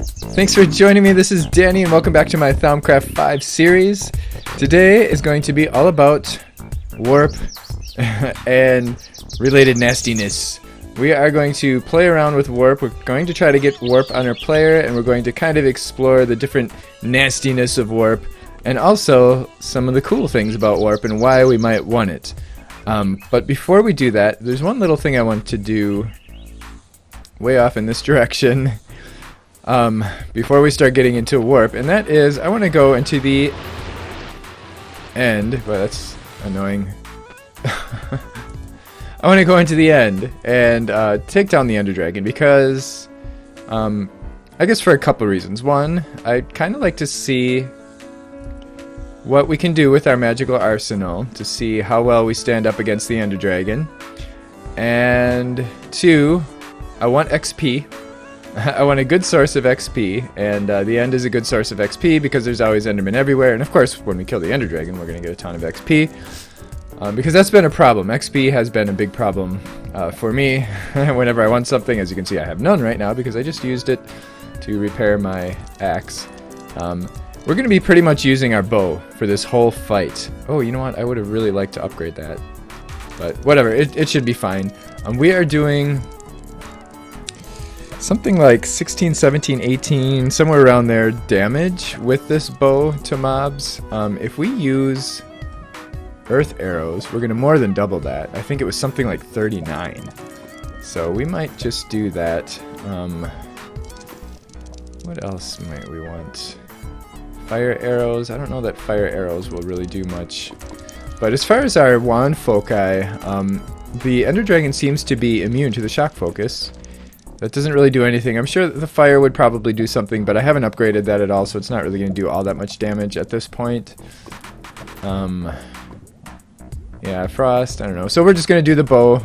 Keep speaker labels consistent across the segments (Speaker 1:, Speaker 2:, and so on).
Speaker 1: Thanks for joining me. This is Danny, and welcome back to my Thaumcraft 5 series. Today is going to be all about warp and related nastiness. We are going to play around with warp. We're going to try to get warp on our player, and we're going to kind of explore the different nastiness of warp, and also some of the cool things about warp and why we might want it. But before we do that, there's one little thing I want to do way off in this direction. Before we start getting into warp, and that is I want to go into the end. Well, that's annoying. I want to go into the end and take down the Ender Dragon because I guess for a couple reasons. One, I'd kind of like to see what we can do with our magical arsenal to see how well we stand up against the Ender Dragon. And two, I want XP. I want a good source of XP, and the end is a good source of XP because there's always Endermen everywhere, and of course when we kill the Ender Dragon we're going to get a ton of XP, because that's been a problem. XP has been a big problem for me whenever I want something. As you can see, I have none right now because I just used it to repair my axe. We're going to be pretty much using our bow for this whole fight. Oh, you know what? I would have really liked to upgrade that, but whatever, it should be fine. We are doing something like 16, 17, 18, somewhere around there damage with this bow to mobs. If we use earth arrows, we're going to more than double that. I think it was something like 39. So we might just do that. What else might we want? Fire arrows. I don't know that fire arrows will really do much. But as far as our wand foci, the Ender Dragon seems to be immune to the shock focus. That doesn't really do anything. I'm sure that the fire would probably do something, but I haven't upgraded that at all, so it's not really going to do all that much damage at this point. Yeah, frost, I don't know. So we're just going to do the bow.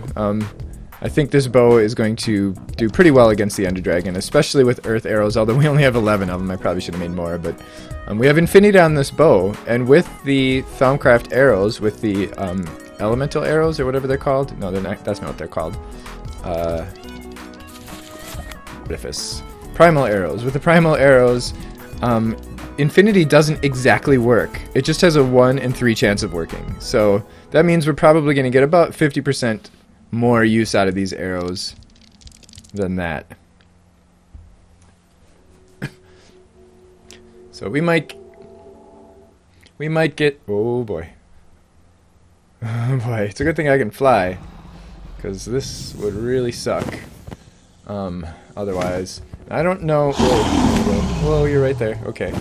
Speaker 1: I think this bow is going to do pretty well against the Ender Dragon, especially with earth arrows, although we only have 11 of them. I probably should have made more, but we have infinity on this bow, and with the Thaumcraft arrows, with the elemental arrows, or whatever they're called. No, they're not, that's not what they're called. Primal arrows. With the primal arrows, infinity doesn't exactly work. It just has a 1 in 3 chance of working. So that means we're probably going to get about 50% more use out of these arrows than that. So we might get, oh boy. Oh boy, it's a good thing I can fly, because this would really suck. Otherwise, I don't know. Whoa, you're right there. Okay.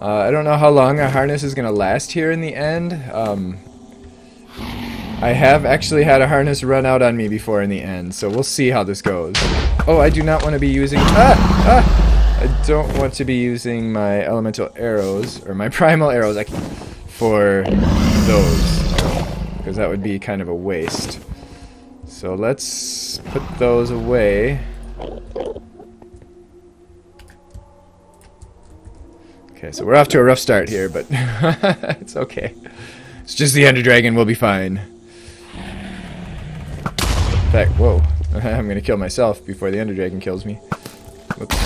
Speaker 1: I don't know how long our harness is going to last here in the end. I have actually had a harness run out on me before in the end, so we'll see how this goes. Oh, I do not want to be using... I don't want to be using my elemental arrows, or my primal arrows, for those, because that would be kind of a waste. So let's put those away. Okay, so we're off to a rough start here, but it's okay. It's just the Ender Dragon, we'll be fine. In fact, whoa, I'm gonna kill myself before the Ender Dragon kills me. Whoops.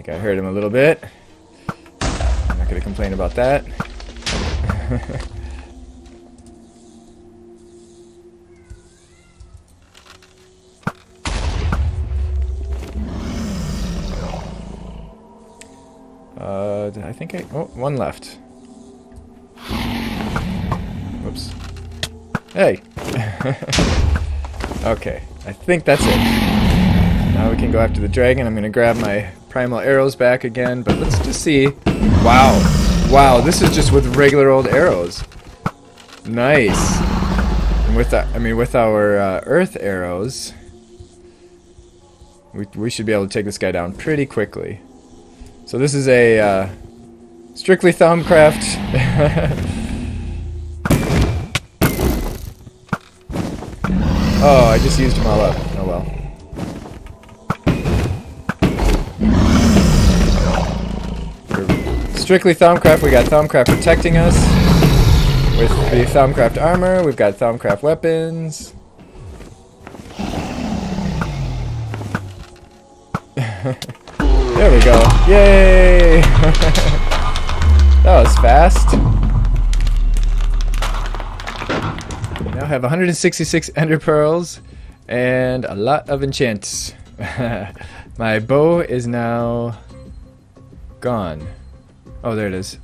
Speaker 1: I hurt him a little bit. I'm not going to complain about that. I think oh, one left. Whoops. Hey! Okay, I think that's it. Now we can go after the dragon. I'm going to grab my primal arrows back again, but let's just see. Wow, this is just with regular old arrows. Nice. And with that, with our earth arrows, we should be able to take this guy down pretty quickly. So this is a Strictly Thaumcraft. Oh, I just used them all up. Oh well. Strictly Thaumcraft, we got Thaumcraft protecting us with the Thaumcraft armor, we've got Thaumcraft weapons. There we go. Yay! That was fast. We now have 166 ender pearls and a lot of enchants. My bow is now gone. Oh, there it is.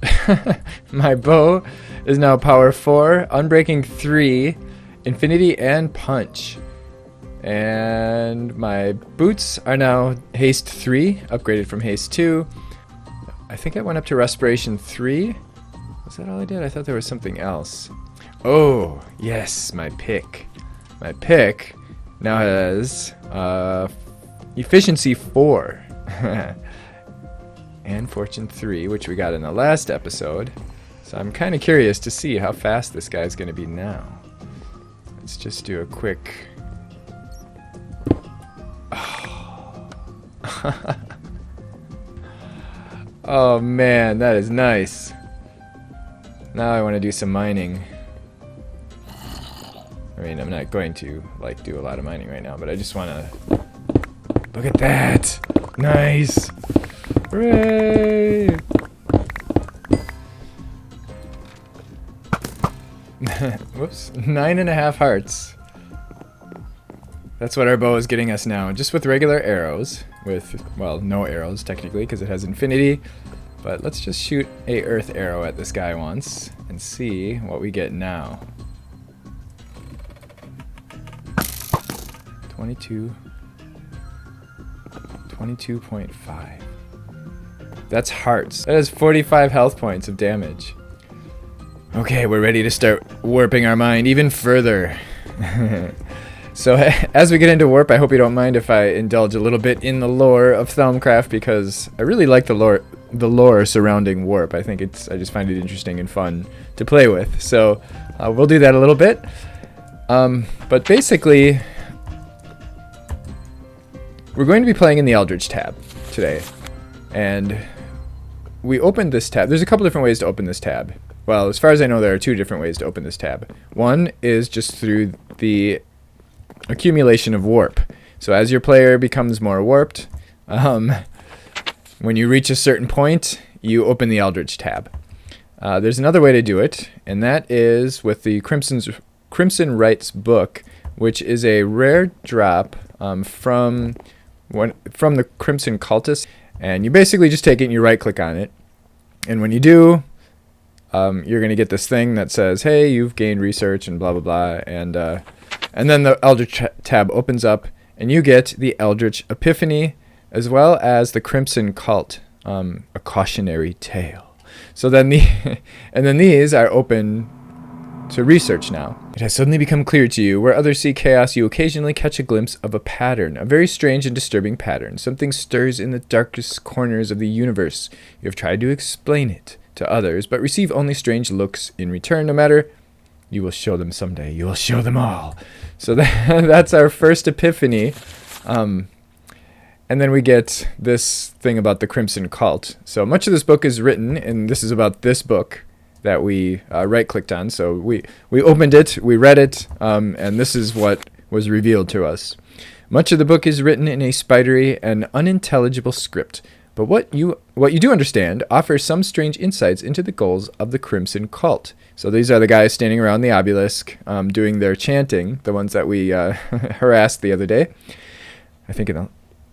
Speaker 1: My bow is now power 4, unbreaking 3, infinity and punch. And my boots are now haste 3, upgraded from haste 2. I think I went up to respiration 3. Was that all I did? I thought there was something else. Oh, yes, my pick. My pick now has efficiency 4. And fortune 3, which we got in the last episode. So I'm kind of curious to see how fast this guy's going to be now. Let's just do a quick... Oh man, that is nice. Now I want to do some mining. I mean, I'm not going to like do a lot of mining right now, but I just want to... Look at that! Nice! Hooray! Whoops. 9.5 hearts. That's what our bow is getting us now. Just with regular arrows. With, well, no arrows technically because it has infinity. But let's just shoot a earth arrow at this guy once and see what we get now. 22.5. That's hearts. That is 45 health points of damage. Okay, we're ready to start warping our mind even further. So as we get into warp, I hope you don't mind if I indulge a little bit in the lore of Thaumcraft because I really like the lore surrounding warp. I think I just find it interesting and fun to play with. So we'll do that a little bit. But basically, we're going to be playing in the Eldritch tab today. And we opened this tab. There's a couple different ways to open this tab. Well, as far as I know, there are 2 different ways to open this tab. One is just through the accumulation of warp. So as your player becomes more warped, when you reach a certain point, you open the Eldritch tab. There's another way to do it, and that is with the Crimson Rites book, which is a rare drop from the Crimson Cultist. And you basically just take it and you right-click on it. And when you do, you're going to get this thing that says, hey, you've gained research and blah, blah, blah. And then the Eldritch tab opens up, and you get the Eldridge Epiphany, as well as the Crimson Cult, a cautionary tale. So then and then these are open to research now. It has suddenly become clear to you, where others see chaos, you occasionally catch a glimpse of a pattern, a very strange and disturbing pattern. Something stirs in the darkest corners of the universe. You have tried to explain it to others, but receive only strange looks in return. No matter, you will show them someday. You will show them all. So that's our first epiphany. And then we get this thing about the Crimson Cult. So much of this book is written, and this is about this book that we right-clicked on. So we opened it, we read it, and this is what was revealed to us. Much of the book is written in a spidery and unintelligible script, but what you do understand offers some strange insights into the goals of the Crimson Cult. So these are the guys standing around the obelisk doing their chanting, the ones that we harassed the other day, I think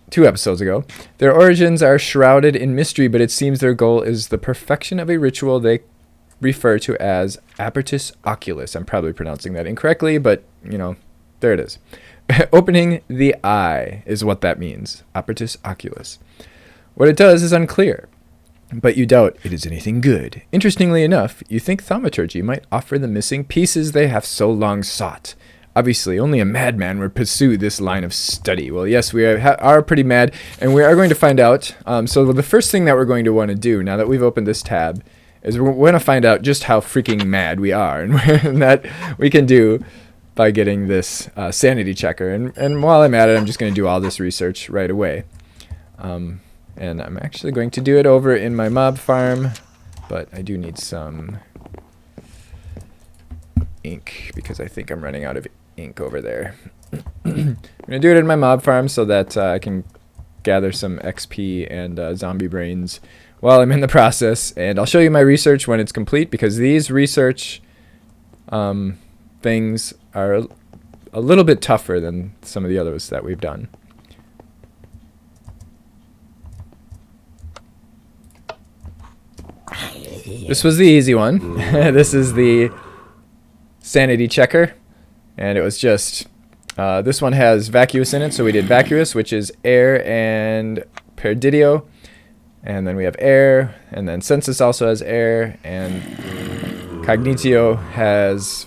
Speaker 1: 2 episodes ago. Their origins are shrouded in mystery, but it seems their goal is the perfection of a ritual they refer to as Apparatus Oculus. I'm probably pronouncing that incorrectly, but, you know, there it is. Opening the eye is what that means. Apparatus Oculus. What it does is unclear, but you doubt it is anything good. Interestingly enough, you think thaumaturgy might offer the missing pieces they have so long sought. Obviously, only a madman would pursue this line of study. Well, yes, we are pretty mad, and we are going to find out. So the first thing that we're going to want to do, now that we've opened this tab, is we're going to find out just how freaking mad we are, and that we can do by getting this sanity checker. And while I'm at it, I'm just going to do all this research right away. And I'm actually going to do it over in my mob farm, but I do need some ink because I think I'm running out of ink over there. I'm going to do it in my mob farm so that I can gather some XP and zombie brains while I'm in the process. And I'll show you my research when it's complete, because these research things are a little bit tougher than some of the others that we've done. This was the easy one. This is the sanity checker, and it was just this one has vacuous in it, so we did vacuous, which is air and perdidio, and then we have air, and then census also has air, and cognitio has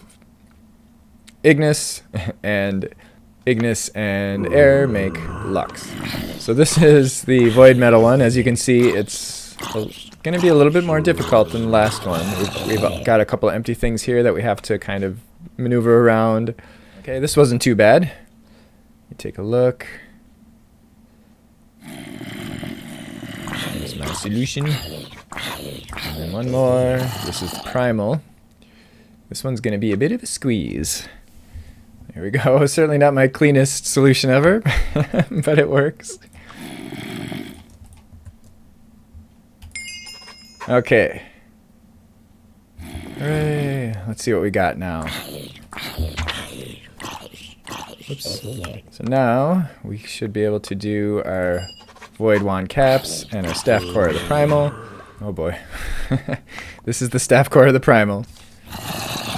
Speaker 1: ignis, and ignis and air make lux. So this is the void metal one. As you can see, it's going to be a little bit more difficult than the last one. We've got a couple of empty things here that we have to kind of maneuver around. Okay, this wasn't too bad. Let me take a look. Here's my solution. And then one more. This is the primal. This one's going to be a bit of a squeeze. There we go. Certainly not my cleanest solution ever, but it works. Okay. Hooray. Let's see what we got now. Oops. So now we should be able to do our void wand caps and our staff core of the primal. Oh boy. This is the staff core of the primal.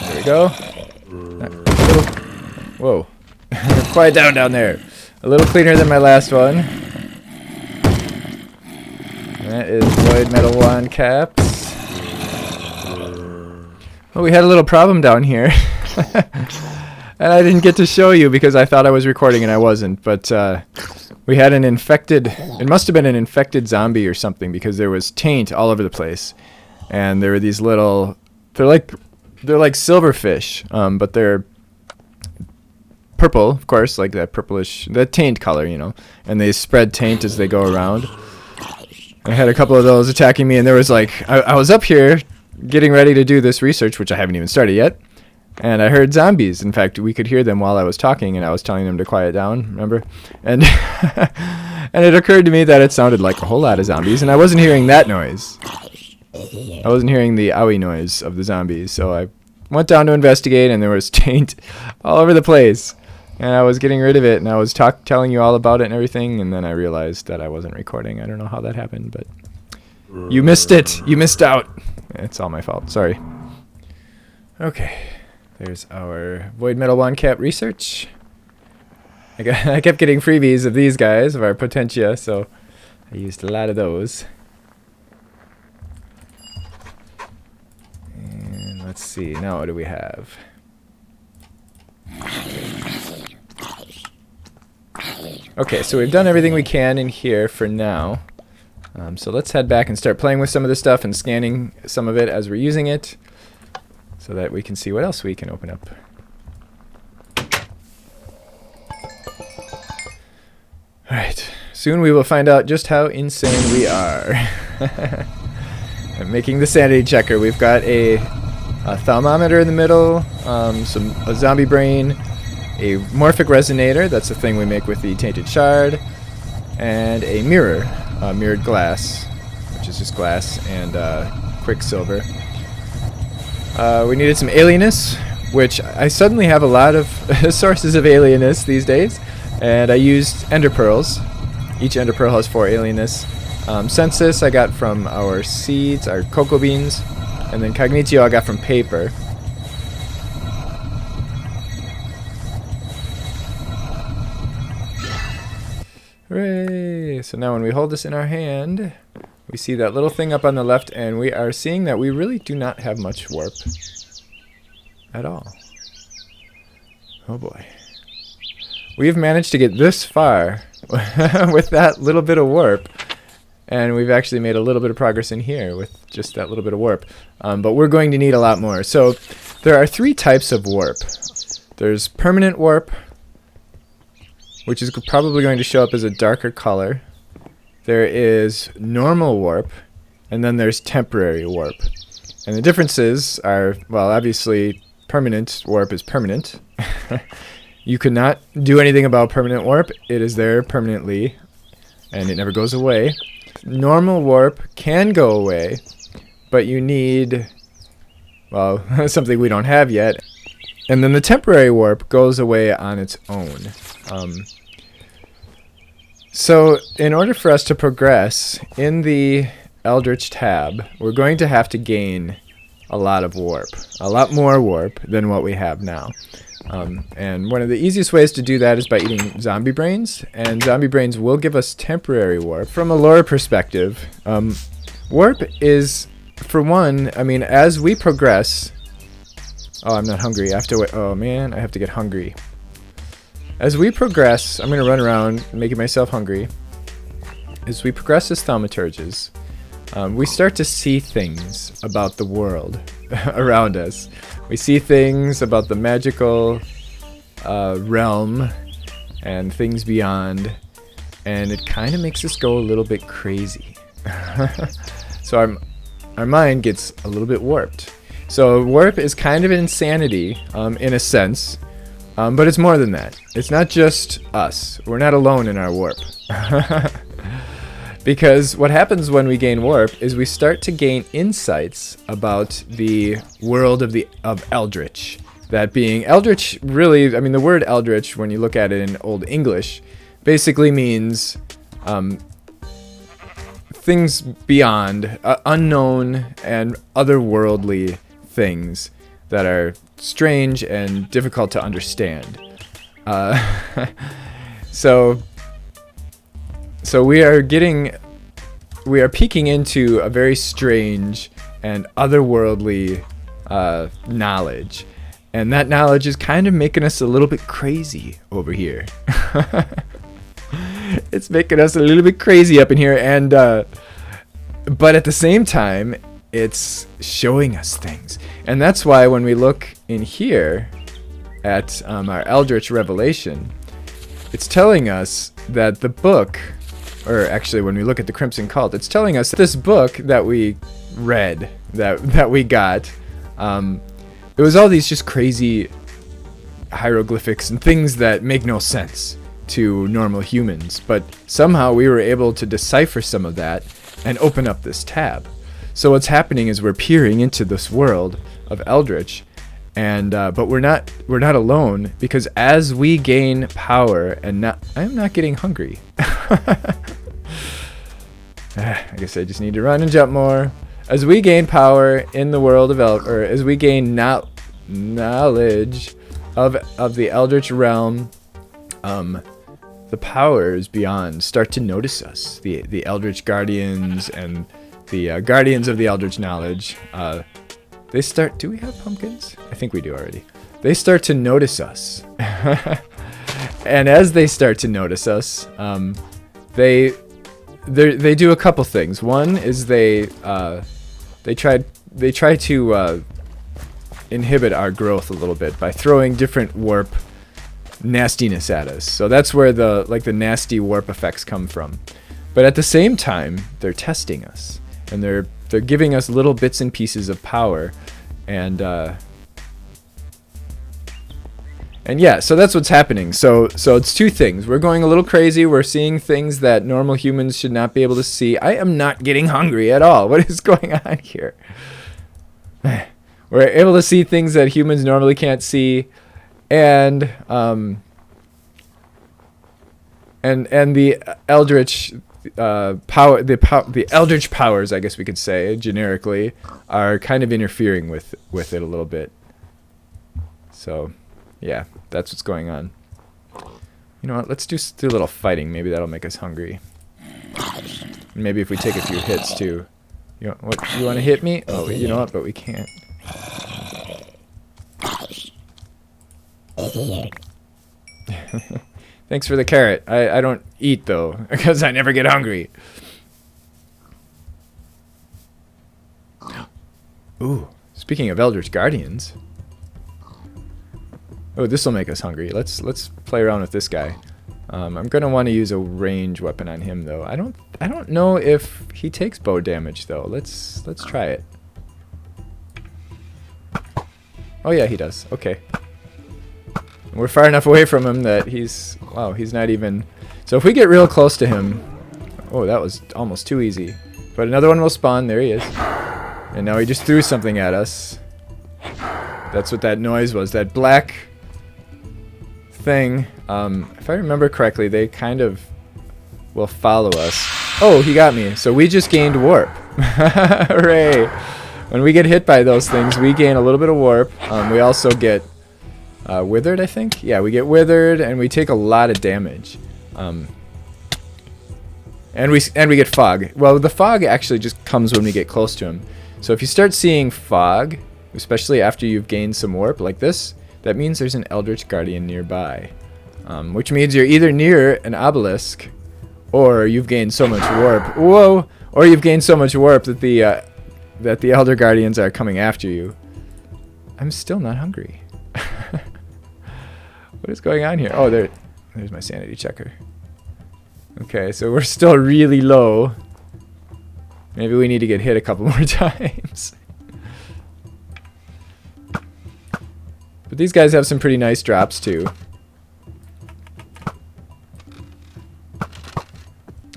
Speaker 1: There we go. Whoa. Quiet down there. A little cleaner than my last one. That is void metal wand caps. Well, we had a little problem down here. And I didn't get to show you because I thought I was recording and I wasn't. But we had an infected, it must have been an infected zombie or something, because there was taint all over the place. And there were these little, they're like silverfish, but they're purple, of course, like that purplish, that taint color, you know. And they spread taint as they go around. I had a couple of those attacking me, and there was like, I was up here getting ready to do this research, which I haven't even started yet, and I heard zombies. In fact, we could hear them while I was talking, and I was telling them to quiet down, remember? And and it occurred to me that it sounded like a whole lot of zombies, and I wasn't hearing that noise. I wasn't hearing the owie noise of the zombies, so I went down to investigate, and there was taint all over the place. And I was getting rid of it, and I was telling you all about it and everything, and then I realized that I wasn't recording. I don't know how that happened, but you missed it. You missed out. It's all my fault. Sorry. Okay. There's our void metal wand cap research. I kept getting freebies of these guys, of our potentia, so I used a lot of those. And let's see. Now what do we have? Okay, so we've done everything we can in here for now. So let's head back and start playing with some of this stuff and scanning some of it as we're using it, so that we can see what else we can open up. Alright, soon we will find out just how insane we are. I'm making the sanity checker. We've got a thermometer in the middle, a zombie brain, a morphic resonator, that's the thing we make with the tainted shard, and a mirror, mirrored glass, which is just glass, and quicksilver. We needed some alienness, which I suddenly have a lot of sources of alienness these days, and I used ender pearls. Each ender pearl has 4 alienness. Census I got from our seeds, our cocoa beans, and then cognitio I got from paper. Hooray! So now when we hold this in our hand, we see that little thing up on the left, and we are seeing that we really do not have much warp at all. Oh boy. We've managed to get this far with that little bit of warp, And we've actually made a little bit of progress in here with just that little bit of warp. But we're going to need a lot more. So there are 3 types of warp. There's permanent warp, which is probably going to show up as a darker color. There is normal warp, and then there's temporary warp. And the differences are, well, obviously permanent warp is permanent. You cannot do anything about permanent warp. It is there permanently, and it never goes away. Normal warp can go away, but you need, well, something we don't have yet. And then the temporary warp goes away on its own. So in order for us to progress in the Eldritch tab, we're going to have to gain a lot of warp, a lot more warp than what we have now. And one of the easiest ways to do that is by eating zombie brains, and zombie brains will give us temporary warp. From a lore perspective, warp is, for one, I mean, as we progress... Oh, I'm not hungry. I have to wait. Oh, man, I have to get hungry. As we progress, I'm going to run around making myself hungry. As we progress as thaumaturges, we start to see things about the world around us. We see things about the magical realm and things beyond, and it kind of makes us go a little bit crazy. So our mind gets a little bit warped. So warp is kind of insanity in a sense, but it's more than that. It's not just us. We're not alone in our warp. Because what happens when we gain warp is we start to gain insights about the world of Eldritch. That being, Eldritch really, I mean, the word Eldritch, when you look at it in Old English, basically means things beyond, unknown and otherworldly things that are strange and difficult to understand. So we are peeking into a very strange and otherworldly knowledge. And that knowledge is kind of making us a little bit crazy over here. It's making us a little bit crazy up in here, and but at the same time, it's showing us things. And that's why when we look in here at our Eldritch Revelation, it's telling us that the book, or actually when we look at the Crimson Cult, it's telling us that this book that we read, that we got, it was all these just crazy hieroglyphics and things that make no sense to normal humans. But somehow we were able to decipher some of that and open up this tab. So what's happening is we're peering into this world of Eldritch, and but we're not alone, because as we gain power, and I'm not getting hungry. I guess I just need to run and jump more. As we gain power in the world of or as we gain knowledge of the Eldritch realm, the powers beyond start to notice us. The Eldritch Guardians and the Guardians of the Eldritch Knowledge. They start. Do we have pumpkins? I think we do already. They start to notice us, and as they start to notice us, they do a couple things. One is they try to inhibit our growth a little bit by throwing different warp nastiness at us. So that's where the nasty warp effects come from. But at the same time, they're testing us, and they're giving us little bits and pieces of power, and yeah, so that's what's happening. So it's two things. We're going a little crazy. We're seeing things that normal humans should not be able to see. I am not getting hungry at all. What is going on here? We're able to see things that humans normally can't see, and the Eldritch the Eldritch powers, I guess we could say generically, are kind of interfering with it a little bit. So yeah, that's what's going on. You know what? Let's do a little fighting. Maybe that'll make us hungry. Maybe if we take a few hits too. You know what? You want to hit me? Oh, you know what? But we can't. Thanks for the carrot. I don't eat though, because I never get hungry. Ooh, speaking of Eldritch Guardians. Oh, this will make us hungry. Let's play around with this guy. I'm gonna want to use a range weapon on him though. I don't know if he takes bow damage though. Let's try it. Oh yeah, he does. Okay. We're far enough away from him that he's not even. So if we get real close to him, oh, that was almost too easy. But another one will spawn. There he is. And now he just threw something at us. That's what that noise was. That black thing. If I remember correctly, they kind of will follow us. Oh, he got me. So we just gained warp. Hooray! When we get hit by those things, we gain a little bit of warp. We also get withered, I think. Yeah, we get withered, and we take a lot of damage. And we get fog. Well, the fog actually just comes when we get close to him. So if you start seeing fog, especially after you've gained some warp like this, that means there's an Eldritch Guardian nearby. Which means you're either near an obelisk, or you've gained so much warp. Whoa! Or you've gained so much warp that the Elder Guardians are coming after you. I'm still not hungry. What is going on here? Oh, there's my sanity checker. Okay, so we're still really low. Maybe we need to get hit a couple more times. But these guys have some pretty nice drops too.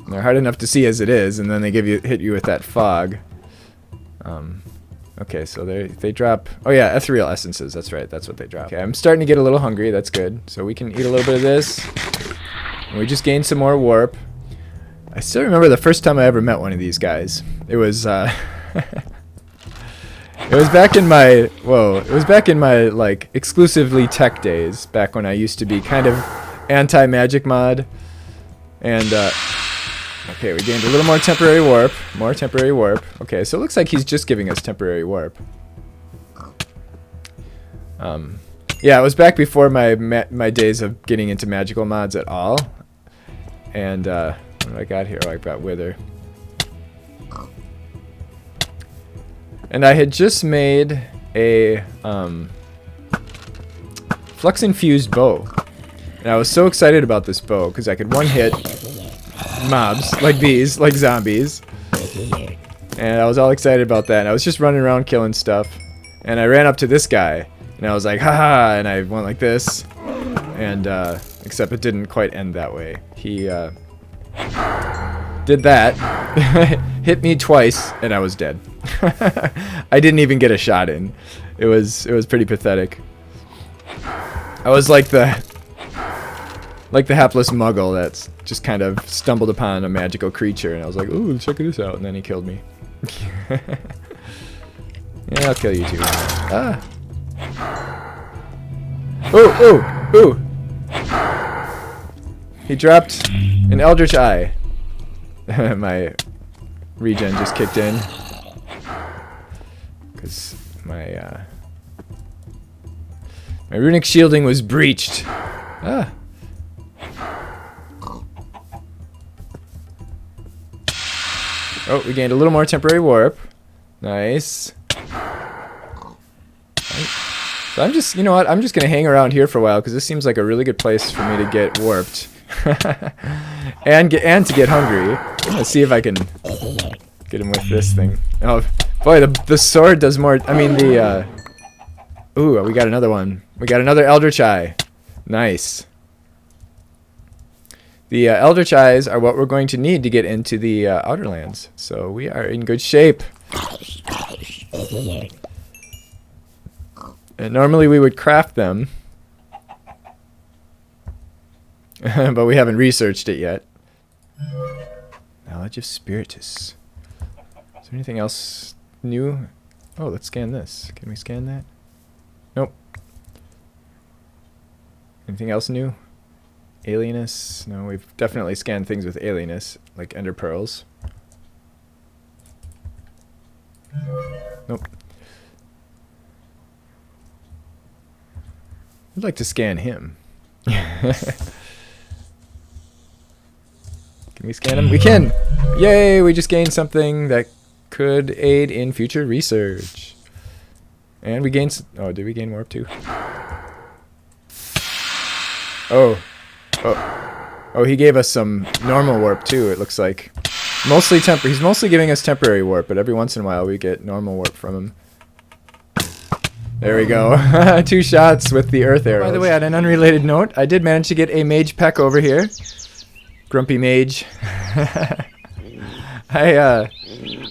Speaker 1: They're hard enough to see as it is, and then they hit you with that fog. Okay, so they drop. Oh yeah, ethereal essences. That's right. That's what they drop. Okay, I'm starting to get a little hungry. That's good. So we can eat a little bit of this. And we just gained some more warp. I still remember the first time I ever met one of these guys. It was it was back in my like exclusively tech days, back when I used to be kind of anti-magic mod. And okay, we gained a little more temporary warp. More temporary warp. Okay, so it looks like he's just giving us temporary warp. Yeah, it was back before my days of getting into magical mods at all. And what do I got here? Oh, I got Wither. And I had just made a flux-infused bow. And I was so excited about this bow because I could one-hit mobs like these, like zombies. And I was all excited about that. And I was just running around killing stuff. And I ran up to this guy. And I was like, haha, and I went like this. And, except it didn't quite end that way. He, did that, hit me twice, and I was dead. I didn't even get a shot in. It was pretty pathetic. I was like the hapless muggle that's just kind of stumbled upon a magical creature, and I was like, ooh, check this out, and then he killed me. Yeah, I'll kill you too. Ah. Ooh, ooh, ooh. He dropped an Eldritch Eye. My regen just kicked in. Because my runic shielding was breached. Ah. Oh, we gained a little more temporary warp. Nice. So I'm just, you know what? I'm just gonna hang around here for a while because this seems like a really good place for me to get warped, and to get hungry. I'm gonna see if I can get him with this thing. Oh boy, the sword does more. I mean the. Ooh, we got another one. We got another Eldritch Eye. Nice. The Eldritch Eyes are what we're going to need to get into the Outer Lands. So we are in good shape. And normally we would craft them. But we haven't researched it yet. Knowledge of Spiritus. Is there anything else new? Oh, let's scan this. Can we scan that? Nope. Anything else new? Alienus? No, we've definitely scanned things with alienus, like ender pearls. Nope. I'd like to scan him. Can we scan him? We can! Yay! We just gained something that could aid in future research. And we gained... Oh, did we gain warp too? Oh. Oh, he gave us some normal warp too, it looks like. Mostly he's mostly giving us temporary warp, but every once in a while we get normal warp from him. There we go. 2 shots with the earth arrows. By the way, on an unrelated note, I did manage to get a mage peck over here. Grumpy mage. I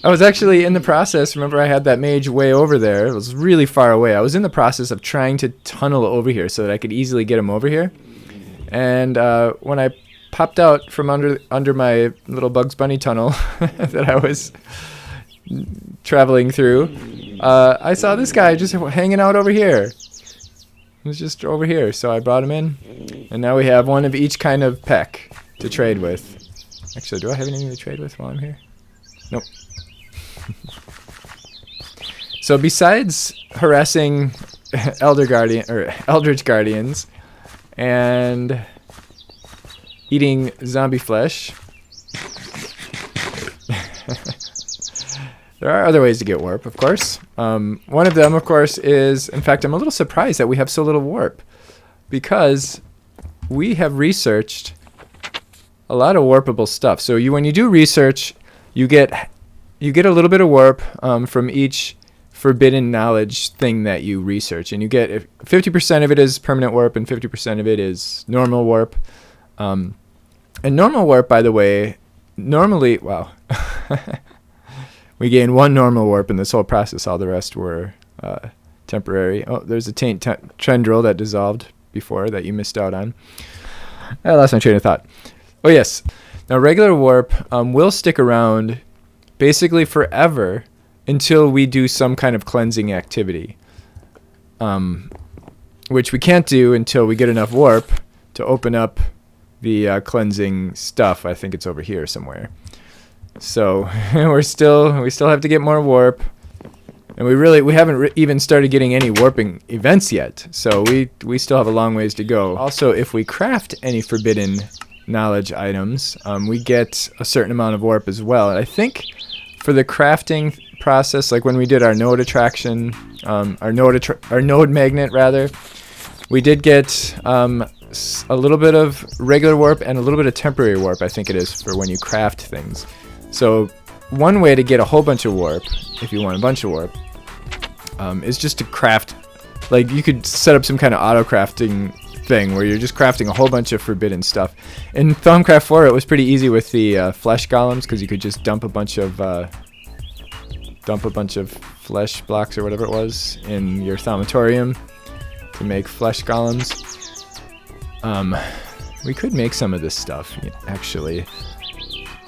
Speaker 1: was actually in the process, remember I had that mage way over there. It was really far away. I was in the process of trying to tunnel over here so that I could easily get him over here. And when I popped out from under my little Bugs Bunny tunnel that I was traveling through, I saw this guy just hanging out over here. He was just over here, so I brought him in. And now we have one of each kind of peck to trade with. Actually, do I have anything to trade with while I'm here? Nope. So besides harassing Eldritch Guardians and eating zombie flesh, there are other ways to get warp, of course. One of them, of course, is... In fact, I'm a little surprised that we have so little warp, because we have researched a lot of warpable stuff. So when you do research, you get a little bit of warp from each forbidden knowledge thing that you research, and you get 50% of it is permanent warp and 50% of it is normal warp. And normal warp, by the way, normally, wow, we gained 1 normal warp in this whole process. All the rest were temporary. Oh, there's a taint tendril that dissolved before that you missed out on. I lost my train of thought. Oh yes, now regular warp will stick around basically forever until we do some kind of cleansing activity, which we can't do until we get enough warp to open up the cleansing stuff. I think it's over here somewhere. So we still have to get more warp, and we haven't even started getting any warping events yet. So we still have a long ways to go. Also, if we craft any forbidden knowledge items, we get a certain amount of warp as well. And I think for the crafting process, like when we did our node attraction, our node magnet rather, we did get a little bit of regular warp and a little bit of temporary warp, I think it is, for when you craft things. So one way to get a whole bunch of warp, if you want a bunch of warp, is just to craft, like you could set up some kind of auto crafting thing where you're just crafting a whole bunch of forbidden stuff. In Thaumcraft 4 it was pretty easy with the flesh golems, because you could just dump a bunch of flesh blocks or whatever it was in your thaumatorium to make flesh golems. We could make some of this stuff, actually.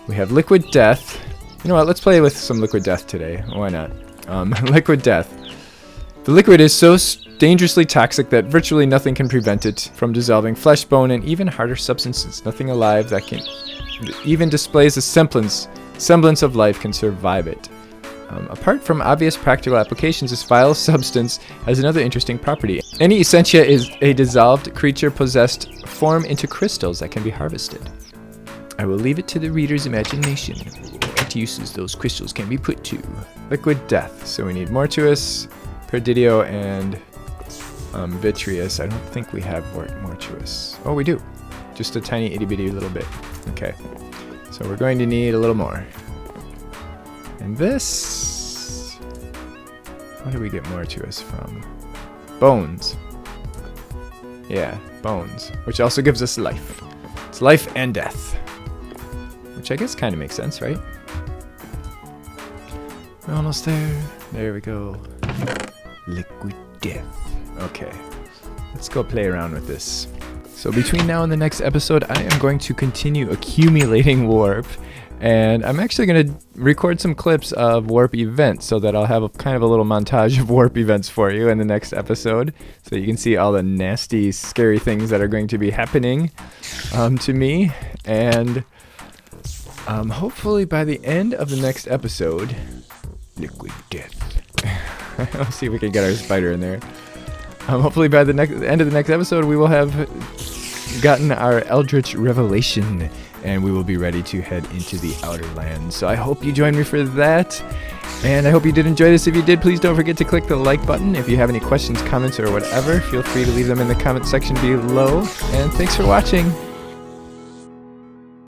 Speaker 1: We have liquid death. You know what, let's play with some liquid death today. Why not? Liquid death. The liquid is so dangerously toxic that virtually nothing can prevent it from dissolving flesh, bone, and even harder substances. Nothing alive that can even displays a semblance of life can survive it. Apart from obvious practical applications, this vile substance has another interesting property. Any essentia is a dissolved creature possessed form into crystals that can be harvested. I will leave it to the reader's imagination what uses those crystals can be put to. Liquid death. So we need Mortuus, Perdidio, and Vitreous. I don't think we have Mortuus. Oh, we do. Just a tiny itty bitty little bit. Okay. So we're going to need a little more. And this... What do we get Mortuus from? Bones. Yeah, bones. Which also gives us life. It's life and death. Which I guess kind of makes sense, right? We're almost there. There we go. Liquid death. Okay. Let's go play around with this. So between now and the next episode, I am going to continue accumulating warp. And I'm actually going to record some clips of warp events so that I'll have a kind of a little montage of warp events for you in the next episode. So you can see all the nasty, scary things that are going to be happening to me. And hopefully by the end of the next episode... Liquid death. Let's see if we can get our spider in there. Hopefully by the end of the next episode, we will have gotten our Eldritch revelation, and we will be ready to head into the Outer Lands. So I hope you join me for that. And I hope you did enjoy this. If you did, please don't forget to click the like button. If you have any questions, comments, or whatever, feel free to leave them in the comment section below. And thanks for watching.